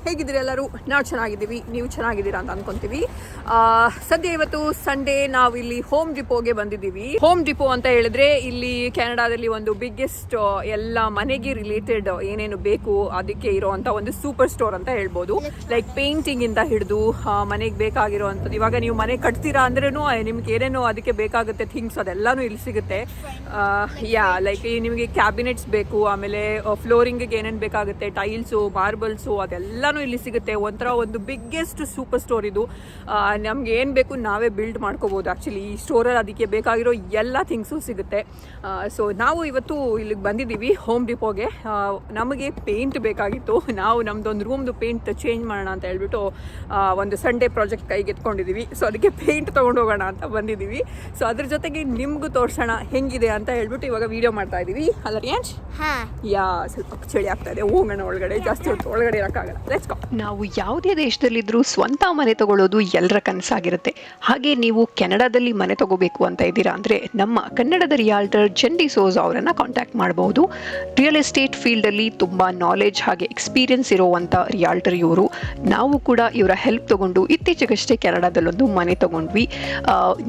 ಹೇಗಿದ್ದೀರಿ ಎಲ್ಲರೂ? ನಾವು ಚೆನ್ನಾಗಿದ್ದೀವಿ, ನೀವು ಚೆನ್ನಾಗಿದ್ದೀರಾ ಅಂತ ಅನ್ಕೊಂತೀವಿ. ಸದ್ಯ ಇವತ್ತು ಸಂಡೇ, ನಾವು ಇಲ್ಲಿ ಹೋಮ್ ಡಿಪೋಗೆ ಬಂದಿದ್ದೀವಿ. ಹೋಮ್ ಡಿಪೋ ಅಂತ ಹೇಳಿದ್ರೆ ಇಲ್ಲಿ ಕೆನಡಾದಲ್ಲಿ ಒಂದು ಬಿಗ್ಗೆಸ್ಟ್ ಎಲ್ಲ ಮನೆಗೆ ರಿಲೇಟೆಡ್ ಏನೇನು ಬೇಕು ಅದಕ್ಕೆ ಇರುವಂತ ಒಂದು ಸೂಪರ್ ಸ್ಟೋರ್ ಅಂತ ಹೇಳ್ಬೋದು. ಲೈಕ್ ಪೇಂಟಿಂಗ್ ಇಂದ ಹಿಡಿದು ಮನೆಗೆ ಬೇಕಾಗಿರುವಂಥದ್ದು. ಇವಾಗ ನೀವು ಮನೆ ಕಟ್ತೀರಾ ಅಂದ್ರೂ ನಿಮ್ಗೆ ಏನೇನೋ ಅದಕ್ಕೆ ಬೇಕಾಗುತ್ತೆ ಥಿಂಗ್ಸ್, ಅದೆಲ್ಲಾನು ಇಲ್ಲಿ ಸಿಗುತ್ತೆ. ಲೈಕ್ ನಿಮಗೆ ಕ್ಯಾಬಿನೆಟ್ಸ್ ಬೇಕು, ಆಮೇಲೆ ಫ್ಲೋರಿಂಗ್ಗೆ ಏನೇನು ಬೇಕಾಗುತ್ತೆ, ಟೈಲ್ಸು, ಮಾರ್ಬಲ್ಸು, ಅದೆಲ್ಲಾನು ಇಲ್ಲಿ ಸಿಗುತ್ತೆ. ಒಂಥರ ಒಂದು ಬಿಗ್ಗೆಸ್ಟ್ ಸೂಪರ್ ಸ್ಟೋರ್ ಇದು. ನಮ್ಗೆ ಏನು ಬೇಕು ನಾವೇ ಬಿಲ್ಡ್ ಮಾಡ್ಕೋಬೋದು. ಆ್ಯಕ್ಚುಲಿ ಈ ಸ್ಟೋರಲ್ಲಿ ಅದಕ್ಕೆ ಬೇಕಾಗಿರೋ ಎಲ್ಲ ಥಿಂಗ್ಸು ಸಿಗುತ್ತೆ. ಸೊ ನಾವು ಇವತ್ತು ಇಲ್ಲಿಗೆ ಬಂದಿದ್ದೀವಿ ಹೋಮ್ ಡಿಪೋಗೆ. ನಮಗೆ ಪೇಂಟ್ ಬೇಕಾಗಿತ್ತು. ನಾವು ನಮ್ಮದೊಂದು ರೂಮ್ದು ಪೇಂಟ್ ಚೇಂಜ್ ಮಾಡೋಣ ಅಂತ ಹೇಳ್ಬಿಟ್ಟು ಒಂದು ಸಂಡೇ ಪ್ರಾಜೆಕ್ಟ್ ಕೈಗೆ ಎತ್ಕೊಂಡಿದ್ದೀವಿ. ಸೊ ಅದಕ್ಕೆ ಪೇಂಟ್ ತೊಗೊಂಡು ಹೋಗೋಣ ಅಂತ ಬಂದಿದ್ದೀವಿ. ಸೊ ಅದ್ರ ಜೊತೆಗೆ ನಿಮಗೂ ತೋರಿಸೋಣ ಹೆಂಗಿದೆ ಅಂತ ಹೇಳ್ಬಿಟ್ಟು ಇವಾಗ ವಿಡಿಯೋ ಮಾಡ್ತಾ ಇದ್ದೀವಿ. ಅಲ್ಲ ರಿಯಾಂಶ್? ಸ್ವಲ್ಪ ಚಳಿ ಆಗ್ತಾ ಇದೆ, ಹೋಗೋಣ ಒಳಗಡೆ. ಜಾಸ್ತಿ ಹೊತ್ತು ಒಳಗಡೆ ಇರೋಕ್ಕಾಗಲ್ಲ. Let's go. ನಾವು ಯಾವುದೇ ದೇಶದಲ್ಲಿದ್ದರೂ ಸ್ವಂತ ಮನೆ ತಗೊಳ್ಳೋದು ಎಲ್ಲರ ಕನಸಾಗಿರುತ್ತೆ. ಹಾಗೆ ನೀವು ಕೆನಡಾದಲ್ಲಿ ಮನೆ ತಗೋಬೇಕು ಅಂತ ಇದ್ದೀರಾ ಅಂದರೆ ನಮ್ಮ ಕನ್ನಡದ ರಿಯಾಲ್ಟರ್ ಡಿಸೋಜಾ ಅವರನ್ನು ಕಾಂಟ್ಯಾಕ್ಟ್ ಮಾಡಬಹುದು. ರಿಯಲ್ ಎಸ್ಟೇಟ್ ಫೀಲ್ಡಲ್ಲಿ ತುಂಬ ನಾಲೆಜ್ ಹಾಗೆ ಎಕ್ಸ್ಪೀರಿಯನ್ಸ್ ಇರುವಂಥ ರಿಯಾಲ್ಟರ್ ಇವರು. ನಾವು ಕೂಡ ಇವರ ಹೆಲ್ಪ್ ತಗೊಂಡು ಇತ್ತೀಚೆಗಷ್ಟೇ ಕೆನಡಾದಲ್ಲೊಂದು ಮನೆ ತಗೊಂಡ್ವಿ.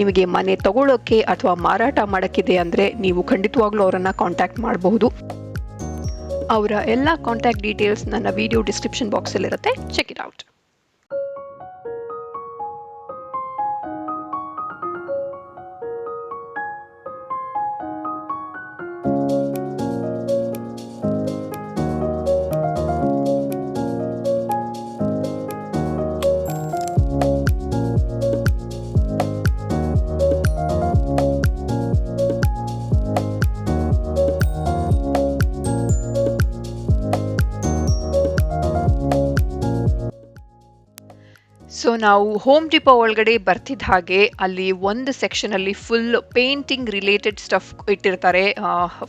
ನಿಮಗೆ ಮನೆ ತಗೊಳ್ಳೋಕ್ಕೆ ಅಥವಾ ಮಾರಾಟ ಮಾಡೋಕ್ಕಿದೆ ಅಂದರೆ ನೀವು ಖಂಡಿತವಾಗ್ಲೂ ಅವರನ್ನು ಕಾಂಟ್ಯಾಕ್ಟ್ ಮಾಡಬಹುದು. ಅವರ ಎಲ್ಲ ಕಾಂಟ್ಯಾಕ್ಟ್ ಡೀಟೇಲ್ಸ್ ನನ್ನ ವಿಡಿಯೋ ಡಿಸ್ಕ್ರಿಪ್ಷನ್ ಬಾಕ್ಸಲ್ಲಿರುತ್ತೆ. Check it out. ಸೊ ನಾವು ಹೋಮ್ ಡಿಪೋ ಒಳಗಡೆ ಬರ್ತಿದ್ದ ಹಾಗೆ ಅಲ್ಲಿ ಒಂದು ಸೆಕ್ಷನಲ್ಲಿ ಫುಲ್ ಪೇಂಟಿಂಗ್ ರಿಲೇಟೆಡ್ ಸ್ಟಫ್ ಇಟ್ಟಿರ್ತಾರೆ.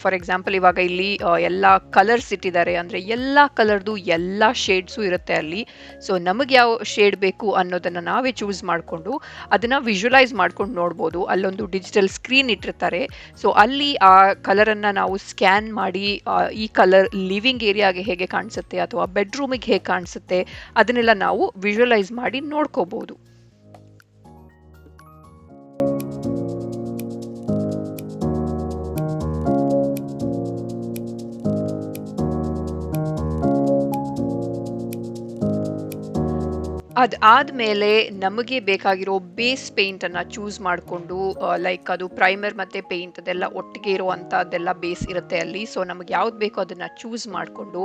ಫಾರ್ ಎಕ್ಸಾಂಪಲ್ ಇವಾಗ ಇಲ್ಲಿ ಎಲ್ಲ ಕಲರ್ಸ್ ಇಟ್ಟಿದ್ದಾರೆ, ಅಂದರೆ ಎಲ್ಲ ಕಲರ್ದು ಎಲ್ಲ ಶೇಡ್ಸು ಇರುತ್ತೆ ಅಲ್ಲಿ. ಸೊ ನಮಗೆ ಯಾವ ಶೇಡ್ ಬೇಕು ಅನ್ನೋದನ್ನು ನಾವೇ ಚೂಸ್ ಮಾಡಿಕೊಂಡು ಅದನ್ನು ವಿಜುವಲೈಸ್ ಮಾಡ್ಕೊಂಡು ನೋಡ್ಬೋದು. ಅಲ್ಲೊಂದು ಡಿಜಿಟಲ್ ಸ್ಕ್ರೀನ್ ಇಟ್ಟಿರ್ತಾರೆ. ಸೊ ಅಲ್ಲಿ ಆ ಕಲರನ್ನು ನಾವು ಸ್ಕ್ಯಾನ್ ಮಾಡಿ ಈ ಕಲರ್ ಲಿವಿಂಗ್ ಏರಿಯಾಗೆ ಹೇಗೆ ಕಾಣಿಸುತ್ತೆ ಅಥವಾ ಬೆಡ್ರೂಮಿಗೆ ಹೇಗೆ ಕಾಣಿಸುತ್ತೆ ಅದನ್ನೆಲ್ಲ ನಾವು ವಿಜುವಲೈಸ್ ಮಾಡಿ ನೋಡ್ಕೋಬಹುದು. ಅದಾದಮೇಲೆ ನಮಗೆ ಬೇಕಾಗಿರೋ ಬೇಸ್ ಪೇಂಟನ್ನು ಚೂಸ್ ಮಾಡಿಕೊಂಡು, ಲೈಕ್ ಅದು ಪ್ರೈಮರ್ ಮತ್ತು ಪೇಂಟ್ ಅದೆಲ್ಲ ಒಟ್ಟಿಗೆ ಇರುವಂಥದ್ದೆಲ್ಲ ಬೇಸ್ ಇರುತ್ತೆ ಅಲ್ಲಿ. ಸೊ ನಮಗೆ ಯಾವ್ದು ಬೇಕೋ ಅದನ್ನು ಚೂಸ್ ಮಾಡಿಕೊಂಡು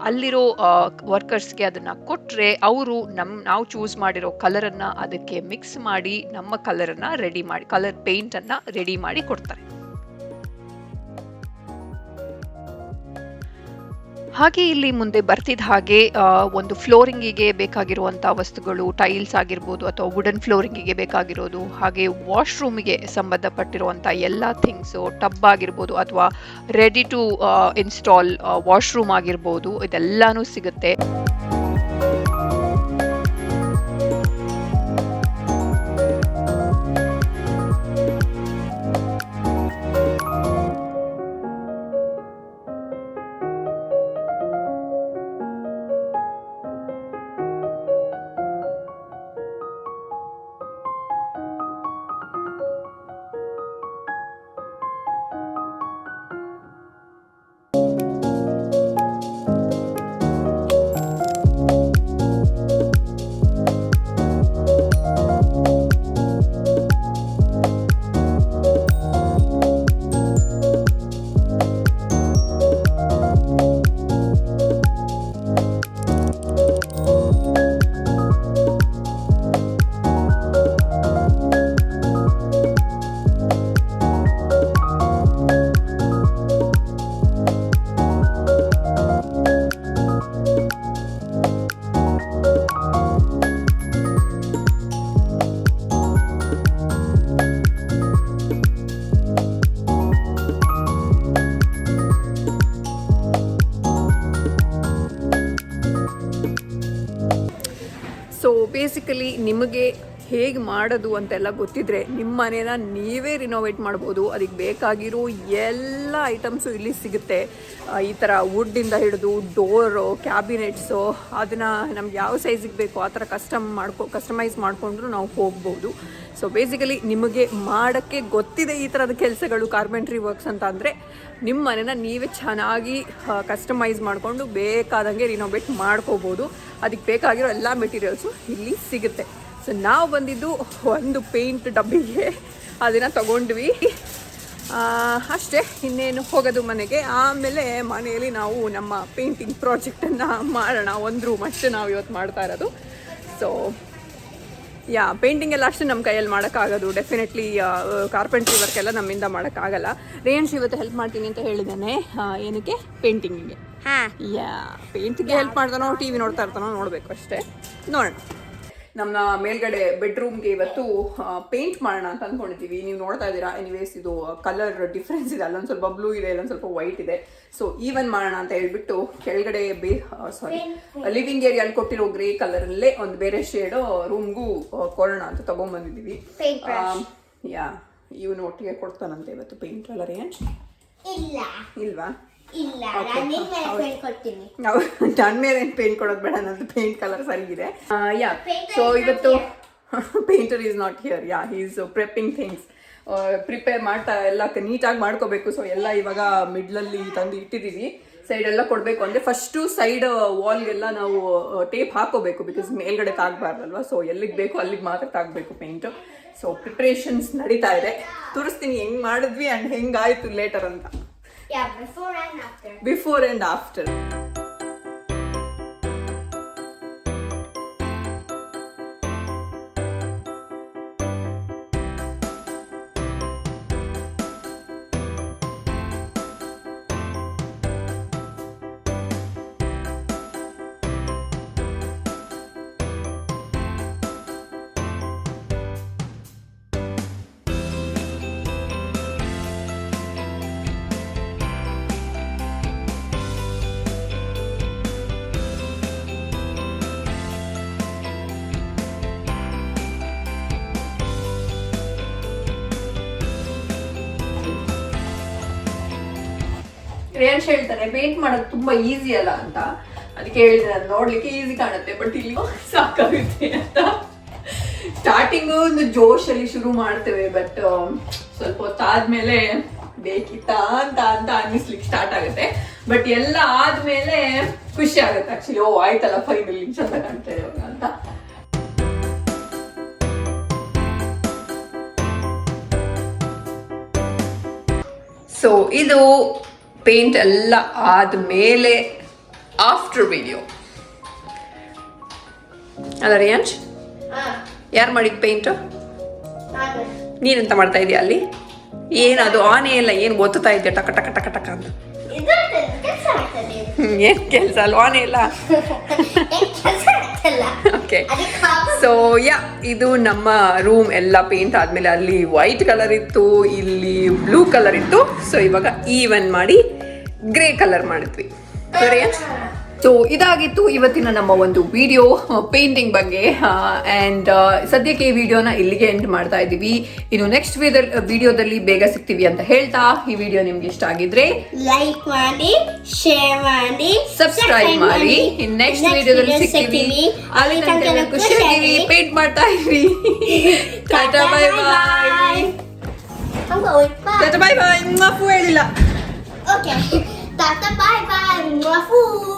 ಅಲ್ಲಿರೋ ವರ್ಕರ್ಸ್ಗೆ ಅದನ್ನು ಕೊಟ್ಟರೆ ಅವರು ನಾವು ಚೂಸ್ ಮಾಡಿರೋ ಕಲರನ್ನು ಅದಕ್ಕೆ ಮಿಕ್ಸ್ ಮಾಡಿ ನಮ್ಮ ಕಲರನ್ನು ರೆಡಿ ಮಾಡಿ, ಕಲರ್ ಪೇಂಟನ್ನು ರೆಡಿ ಮಾಡಿ ಕೊಡ್ತಾರೆ. ಹಾಗೆ ಇಲ್ಲಿ ಮುಂದೆ ಬರ್ತಿದ್ದ ಹಾಗೆ ಒಂದು ಫ್ಲೋರಿಂಗಿಗೆ ಬೇಕಾಗಿರುವಂಥ ವಸ್ತುಗಳು, ಟೈಲ್ಸ್ ಆಗಿರ್ಬೋದು ಅಥವಾ ವುಡನ್ ಫ್ಲೋರಿಂಗಿಗೆ ಬೇಕಾಗಿರೋದು, ಹಾಗೆ ವಾಶ್ರೂಮಿಗೆ ಸಂಬಂಧಪಟ್ಟಿರುವಂಥ ಎಲ್ಲ ಥಿಂಗ್ಸು, ಟಬ್ ಆಗಿರ್ಬೋದು ಅಥವಾ ರೆಡಿ ಟು ಇನ್ಸ್ಟಾಲ್ ವಾಶ್ರೂಮ್ ಆಗಿರ್ಬೋದು, ಇದೆಲ್ಲನೂ ಸಿಗುತ್ತೆ. ಸೊ ಬೇಸಿಕಲಿ ನಿಮಗೆ ಹೇಗೆ ಮಾಡೋದು ಅಂತೆಲ್ಲ ಗೊತ್ತಿದ್ರೆ ನಿಮ್ಮ ಮನೇನ ನೀವೇ ರಿನೋವೇಟ್ ಮಾಡ್ಬೋದು. ಅದಕ್ಕೆ ಬೇಕಾಗಿರೋ ಎಲ್ಲ ಐಟಮ್ಸು ಇಲ್ಲಿ ಸಿಗುತ್ತೆ. ಈ ಥರ ವುಡ್ಡಿಂದ ಹಿಡಿದು ಡೋರು, ಕ್ಯಾಬಿನೆಟ್ಸು, ಅದನ್ನು ನಮ್ಗೆ ಯಾವ ಸೈಜಿಗೆ ಬೇಕೋ ಆ ಥರ ಕಸ್ಟಮೈಸ್ ಮಾಡಿಕೊಂಡ್ರು ನಾವು ಹೋಗ್ಬೋದು. ಸೊ ಬೇಸಿಕಲಿ ನಿಮಗೆ ಮಾಡೋಕ್ಕೆ ಗೊತ್ತಿದೆ ಈ ಥರದ ಕೆಲಸಗಳು, ಕಾರ್ಪೆಂಟ್ರಿ ವರ್ಕ್ಸ್ ಅಂತ ಅಂದರೆ ನಿಮ್ಮ ಮನೇನ ನೀವೇ ಚೆನ್ನಾಗಿ ಕಸ್ಟಮೈಸ್ ಮಾಡಿಕೊಂಡು ಬೇಕಾದಂಗೆ ರಿನೋವೇಟ್ ಮಾಡ್ಕೋಬೋದು. ಅದಕ್ಕೆ ಬೇಕಾಗಿರೋ ಎಲ್ಲ ಮೆಟೀರಿಯಲ್ಸು ಇಲ್ಲಿ ಸಿಗುತ್ತೆ. ಸೊ ನಾವು ಬಂದಿದ್ದು ಒಂದು ಪೇಂಟ್ ಡಬ್ಬಿಗೆ, ಅದನ್ನು ತಗೊಂಡ್ವಿ ಅಷ್ಟೇ. ಇನ್ನೇನು ಹೋಗೋದು ಮನೆಗೆ. ಆಮೇಲೆ ಮನೆಯಲ್ಲಿ ನಾವು ನಮ್ಮ ಪೇಂಟಿಂಗ್ ಪ್ರಾಜೆಕ್ಟನ್ನು ಮಾಡೋಣ. ಒಂದು ರೂಮ್ ಅಷ್ಟೇ ನಾವು ಇವತ್ತು ಮಾಡ್ತಾ ಇರೋದು. ಸೊ ಪೇಂಟಿಂಗ್ ಎಲ್ಲ ಅಷ್ಟು ನಮ್ಮ ಕೈಯಲ್ಲಿ ಮಾಡೋಕ್ಕಾಗೋದು. ಡೆಫಿನೆಟ್ಲಿ ಕಾರ್ಪೆಂಟ್ರಿ ವರ್ಕ್ ಎಲ್ಲ ನಮ್ಮಿಂದ ಮಾಡೋಕ್ಕಾಗಲ್ಲ. ರೇಯನ್ಶ್ ಇವತ್ತು ಹೆಲ್ಪ್ ಮಾಡ್ತೀನಿ ಅಂತ ಹೇಳಿದ್ದಾನೆ. ಏನಕ್ಕೆ? ಪೇಂಟಿಂಗಿಗೆ. ಪೇಂಟಿಗೆ ಹೆಲ್ಪ್ ಮಾಡ್ತಾನೋ ಟಿ ವಿ ನೋಡ್ತಾ ಇರ್ತಾನೋ ನೋಡಬೇಕು ಅಷ್ಟೇ. ನೋಡೋಣ. ನಮ್ಮ ಮೇಲ್ಗಡೆ ಬೆಡ್ರೂಮ್ಗೆ ಇವತ್ತು ಪೇಂಟ್ ಮಾಡೋಣ ಅಂತ ಅಂದ್ಕೊಂಡಿದ್ದೀವಿ. ನೀವು ನೋಡ್ತಾ ಇದ್ದೀರಾ. ಎನಿವೇಸ್ ಇದು ಕಲರ್ ಡಿಫ್ರೆನ್ಸ್ ಇದೆ. ಅಲ್ಲೊಂದು ಸ್ವಲ್ಪ ಬ್ಲೂ ಇದೆ, ಅಲ್ಲೊಂದು ಸ್ವಲ್ಪ ವೈಟ್ ಇದೆ. ಸೊ ಈವನ್ ಮಾಡೋಣ ಅಂತ ಹೇಳ್ಬಿಟ್ಟು ಕೆಳಗಡೆ ಲಿವಿಂಗ್ ಏರಿಯಲ್ಲಿ ಕೊಟ್ಟಿರೋ ಗ್ರೇ ಕಲರಲ್ಲೇ ಒಂದು ಬೇರೆ ಶೇಡು ರೂಮ್ಗೂ ಕೊಡೋಣ ಅಂತ ತೊಗೊಂಬಂದಿದ್ದೀವಿ. ಇವನು ಒಟ್ಟಿಗೆ ಕೊಡ್ತಾನಂತೆ ಇವತ್ತು ಪೇಂಟ್ ಎಲ್ಲ. ರೇಂಜ್ ಇಲ್ವಾ? ನನ್ನ ಮೇಲೆ ಏನು ಪೇಂಟ್ ಕೊಡೋದು ಬೇಡ, ನಂದು ಪೇಂಟ್ ಕಲರ್ ಸರಿಗಿದೆ. ಸೊ ಇವತ್ತು painter is not here. He is prepping things. Prepare ಮಾಡ್ತಾ ಎಲ್ಲ ನೀಟಾಗಿ ಮಾಡ್ಕೋಬೇಕು. ಸೊ ಎಲ್ಲ ಇವಾಗ ಮಿಡ್ಲಲ್ಲಿ ತಂದು ಇಟ್ಟಿದ್ದೀವಿ. ಸೈಡ್ ಎಲ್ಲ ಕೊಡಬೇಕು ಅಂದರೆ ಫಸ್ಟು ಸೈಡ್ ವಾಲ್ಗೆಲ್ಲ ನಾವು ಟೇಪ್ ಹಾಕೋಬೇಕು, ಬಿಕಾಸ್ ಮೇಲ್ಗಡೆ ತಾಗಬಾರ್ದಲ್ವ. ಸೊ ಎಲ್ಲಿಗೆ ಬೇಕು ಅಲ್ಲಿಗೆ ಮಾತ್ರ ತಾಗಬೇಕು ಪೇಂಟು. ಸೊ ಪ್ರಿಪ್ರೇಷನ್ಸ್ ನಡೀತಾ ಇದೆ. ತೋರಿಸ್ತೀನಿ ಹೆಂಗೆ ಮಾಡಿದ್ವಿ ಆ್ಯಂಡ್ ಹೆಂಗಾಯಿತು ಲೇಟರ್ ಅಂತ. Before and after. ರೇಯನ್ಶ್ ಹೇಳ್ತಾನೆ ಪೇಂಟ್ ಮಾಡೋದು ತುಂಬಾ ಈಸಿ ಅಲ್ಲ ಅಂತ. ಅದಕ್ಕೆ ಹೇಳಿದ್ರೆ ನಾನು ನೋಡ್ಲಿಕ್ಕೆ ಈಸಿ ಕಾಣುತ್ತೆ, ಬಟ್ ಇಲ್ಲಿ ಸಾಕಾಗುತ್ತೆ ಅಂತ. ಸ್ಟಾರ್ಟಿಂಗು ಒಂದು ಜೋಶಲ್ಲಿ ಶುರು ಮಾಡ್ತೇವೆ, ಬಟ್ ಸ್ವಲ್ಪ ಹೊತ್ತಾದ್ಮೇಲೆ ಬೇಕಿತ್ತಾ ಅಂತ ಅನ್ನಿಸ್ಲಿಕ್ಕೆ ಸ್ಟಾರ್ಟ್ ಆಗುತ್ತೆ. ಬಟ್ ಎಲ್ಲ ಆದ್ಮೇಲೆ ಖುಷಿ ಆಗುತ್ತೆ ಆಕ್ಚುಲಿ. ಆಯ್ತಲ್ಲ ಫೈನಲಿ ಚಂದ ಕಾಣ್ತಾ ಇರುವಾಗ ಅಂತ. ಸೊ ಇದು ಪೇಂಟ್ ಎಲ್ಲ ಆದ್ಮೇಲೆ ಆಫ್ಟರ್ ವಿಡಿಯೋ ಅಲ್ಲ ರೇಯನ್ಶ್? ಯಾರು ಮಾಡಿದ್ ಪೇಂಟ್? ನೀನೆಂತ ಮಾಡ್ತಾ ಇದೀಯ ಅಲ್ಲಿ? ಏನದು ಆನೆ ಎಲ್ಲ ಏನು ಗೊತ್ತಾ ಇದೆಯಾ? ಟಕ ಟಕ ಟಕ ಟಕ ಅಂತ ಏನ್ ಕೆಲಸ ಅಲ್ವಾ ಆನೆ ಎಲ್ಲ? ಓಕೆ. ಸೊ ಇದು ನಮ್ಮ ರೂಮ್ ಎಲ್ಲ ಪೇಂಟ್ ಆದ್ಮೇಲೆ ಅಲ್ಲಿ ವೈಟ್ ಕಲರ್ ಇತ್ತು, ಇಲ್ಲಿ ಬ್ಲೂ ಕಲರ್ ಇತ್ತು. ಸೊ ಇವಾಗ ಈವನ್ ಮಾಡಿ ಗ್ರೇ ಕಲರ್ ಮಾಡಿದ್ವಿ. ಸೊ ಇದಾಗಿತ್ತು ಇವತ್ತಿನ ನಮ್ಮ ಒಂದು ವಿಡಿಯೋ ಪೇಂಟಿಂಗ್ ಬಗ್ಗೆ. ಆ್ಯಂಡ್ ಸದ್ಯಕ್ಕೆ ಈ ವಿಡಿಯೋನ ಇಲ್ಲಿಗೆ ಎಂಡ್ ಮಾಡ್ತಾ ಇದ್ದೀವಿ. ಇನ್ನು ನೆಕ್ಸ್ಟ್ ವಿಡಿಯೋದಲ್ಲಿ ಬೇಗ ಸಿಗ್ತೀವಿ ಅಂತ ಹೇಳ್ತಾ, ಈ ವಿಡಿಯೋ ನಿಮ್ಗೆ ಇಷ್ಟ ಆಗಿದ್ರೆ ಲೈಕ್ ಮಾಡಿ, ಶೇರ್ ಮಾಡಿ, ಸಬ್ಸ್ಕ್ರೈಬ್ ಮಾಡಿ. ನೆಕ್ಸ್ಟ್ ವಿಡಿಯೋದಲ್ಲಿ ಸಿಗ್ತೀವಿ. ಅಲ್ಲಿ ತನಕ ಖುಷಿಯಾಗಿರಿ, ಪೇಂಟ್ ಮಾಡ್ತಾ ಇರಿ. Ta-ta bye bye. Ta-ta bye bye. ಹೇಳಿಲ್ಲ. ಓಕೆ, ಟಾಟಾ ಬೈ ಬಾಯ್.